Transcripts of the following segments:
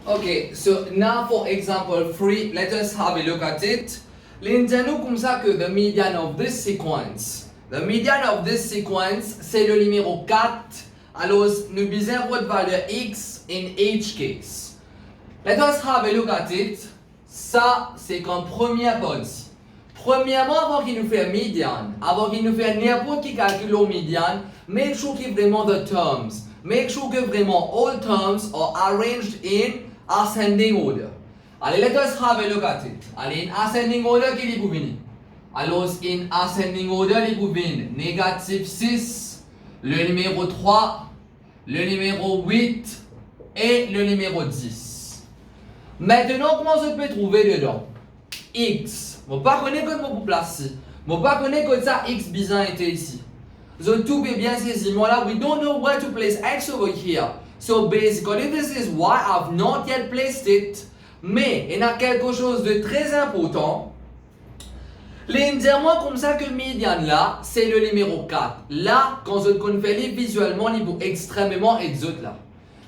Okay, so now for example 3, let us have a look at it. L'indiano comme ça que the median of this sequence. The median of this sequence, c'est le numéro 4. Alors, nous besoin de valeur x in each case. Let us have a look at it. Ça, c'est comme première partie. Premièrement, avant qu'il nous fasse median, avant qu'il nous fasse n'importe qui calcule au median, make sure que vraiment the terms, make sure que vraiment all terms are arranged in ascending order. Allez, let us have a look at it. Allez, in ascending order, qui est pour venir? Alors, in ascending order, il est pour venir négatif 6, le numéro 3, le numéro 8 et le numéro 10. Maintenant, comment je peux trouver dedans? X. Je ne connais pas que je placer. Je ne connais que ça X bizarre était ici. So tout est bien saisi. Voilà, we don't know where to place X over here. So basically, this is why I've not yet placed it. Mais il y a quelque chose de très important. L'indication comme ça que le médian là, c'est le numéro 4. Là, quand je le fais visuellement, il est extrêmement exote là.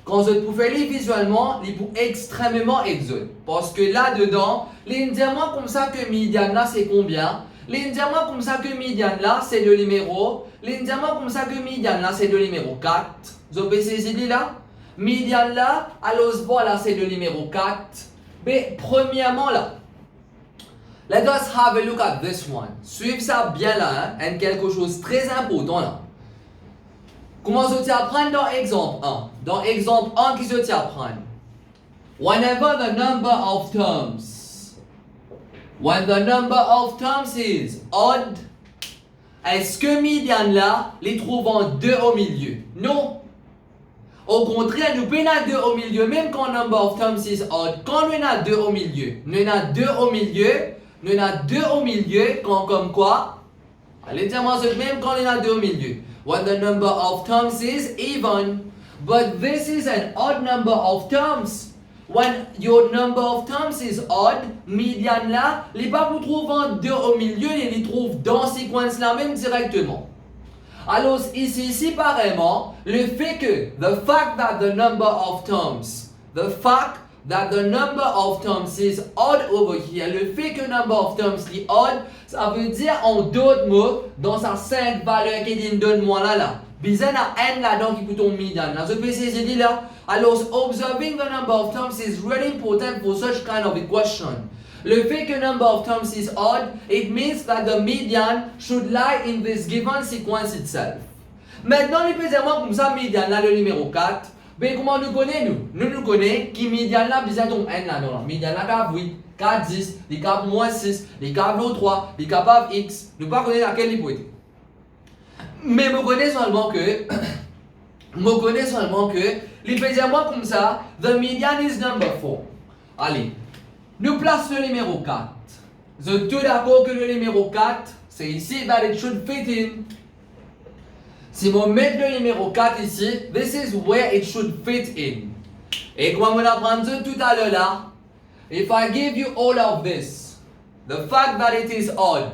Quand je le fais visuellement, il est extrêmement exote. Parce que là-dedans, l'indication comme ça que le médian là, c'est combien? L'indication comme ça que le médian là, c'est le numéro. L'indication comme ça que le médian là, c'est le numéro 4. Vous avez saisi là? Médian là, alors voilà, c'est le numéro 4. Mais premièrement là, let us have a look at this one. Suivez ça bien là, hein, quelque chose de très important là. Comment je t'apprends dans exemple 1? Dans exemple 1, qui je t'apprends? Whenever the number of terms, when the number of terms is odd, est-ce que median là, les trouvons 2 au milieu? Non. Au contraire, nous pouvons avoir 2 au milieu, même quand number of terms is odd. Quand nous avons 2 au milieu, nous avons 2 au milieu, nous avons 2 au milieu, comme quoi? Allez, dis-moi même quand nous avons 2 au milieu. When the number of terms is even. But this is an odd number of terms. When your number of terms is odd, median là, les pas vous trouvent 2 au milieu, ils les trouvent dans séquence là même directement. Alors ici pareillement, le fait que the fact that the number of terms is odd over here, le fait que number of terms est odd, ça veut dire en d'autres mots, dans sa 5 valeurs qui dit donne-moi là. Bizarre à n là donc il peut tomber median. Là, je peux essayer là. Alors observing the number of terms is really important for such kind of a question. Le fait que number of terms is odd, it means that the median should lie in this given sequence itself. Maintenant, les petits comme ça, median là, le numéro 4. Ben, comment nous connaissons nous? Nous connaissons qui median là, bizarre ton n là, non, median là, cap 8, cap 10, les cap moins 6, les cap 3, les cap x. Nous pas connaissons laquelle il peut être. Mais je connais seulement que, les petits comme ça, the median is number 4. Allez. Nous plaçons le numéro 4. Vous êtes tous d'accord que le numéro 4, c'est ici that it should fit in. Si je mets le numéro 4 ici, this is where it should fit in. Et comme on apprend tout à l'heure là, if I give you all of this, the fact that it is odd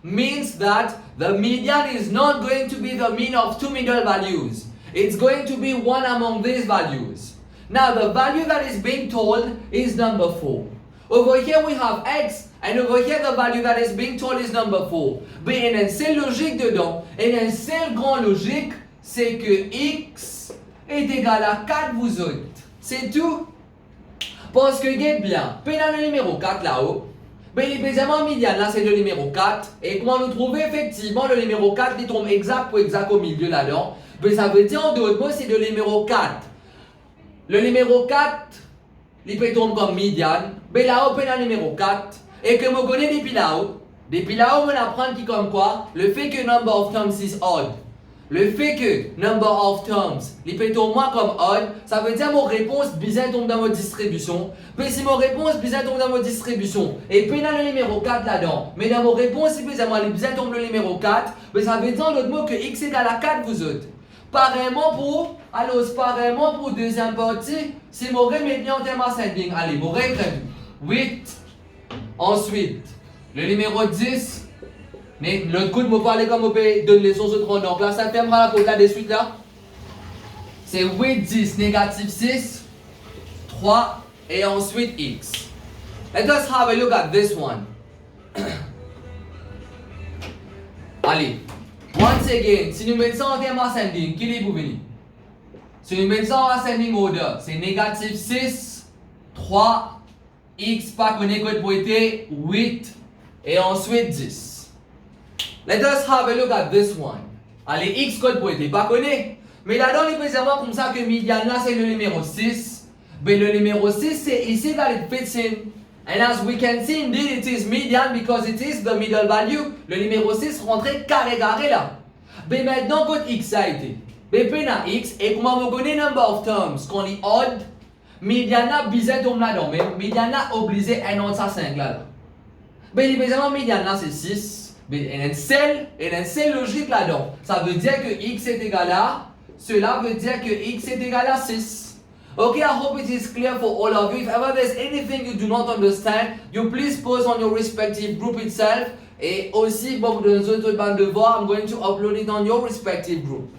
means that the median is not going to be the mean of two middle values. It's going to be one among these values. Now the value that is being told is number 4. Over here we have x, and over here the value that is being told is number 4. Mais il y a une seule logique dedans, et il y a une seule grande logique, c'est que x est égal à 4 vous autres. C'est tout. Parce que regarde bien, pendant le numéro 4 là-haut, mais l'évidemment median là c'est le numéro 4, et comment nous trouver effectivement le numéro 4 qui tombe exact au milieu là-dedans, mais ça veut dire en d'autres mots c'est le numéro 4. Le numéro 4, il peut tomber comme median, mais là-haut, il y a le numéro 4, et que je connais depuis là-haut, on apprend qui comme quoi, le fait que number of terms is odd, le fait que number of terms, il peut tomber moins comme odd, ça veut dire mon réponse bizarre tombe dans votre distribution, mais si mon réponse bizarre tombe dans votre distribution, et puis il y a le numéro 4 là-dedans, mais dans mon réponse, si bizarre tombe le numéro 4, mais ça veut dire en d'autres mots que x égale à 4 vous autres. Pareillement pour deuxième partie, si je remets en termes ascending, allez, je réécris 8, ensuite, le numéro 10, mais l'autre coup, je me parler comme on peut donner les sons autres. Donc là, ça fermera la côte là de suite là. c'est 8, 10, négative 6, 3, et ensuite x. Let us have a look at this one. Allez, once again, si nous mettons ça en termes ascending, qui est pour venir? Si nous mettons ça en ascending order, c'est négative 6, 3, x pas connecté pour être 8, et ensuite 10. Let us have a look at this one. Allez, x code pour être pas connecté. Mais là-dedans, il peut savoir comme ça que median là c'est le numéro 6. Mais le numéro 6, c'est ici that it fits in. And as we can see, indeed it is median because it is the middle value. Le numéro 6 rentrait carré là. Mais maintenant, quand x a été. Mais puis na x, et comment on connaît number of terms, qu'on dit odd, median a bizarre comme là-dedans. Mais median a obligé un autre 5 là. Mais évidemment, median là c'est 6. Mais il y a une seule logique là-dedans. Ça veut dire que x est égal à. Cela veut dire que x est égal à 6. Okay, I hope it is clear for all of you. If ever there's anything you do not understand, you please post on your respective group itself. Et aussi, bon, de nous autres devoirs, I'm going to upload it on your respective group.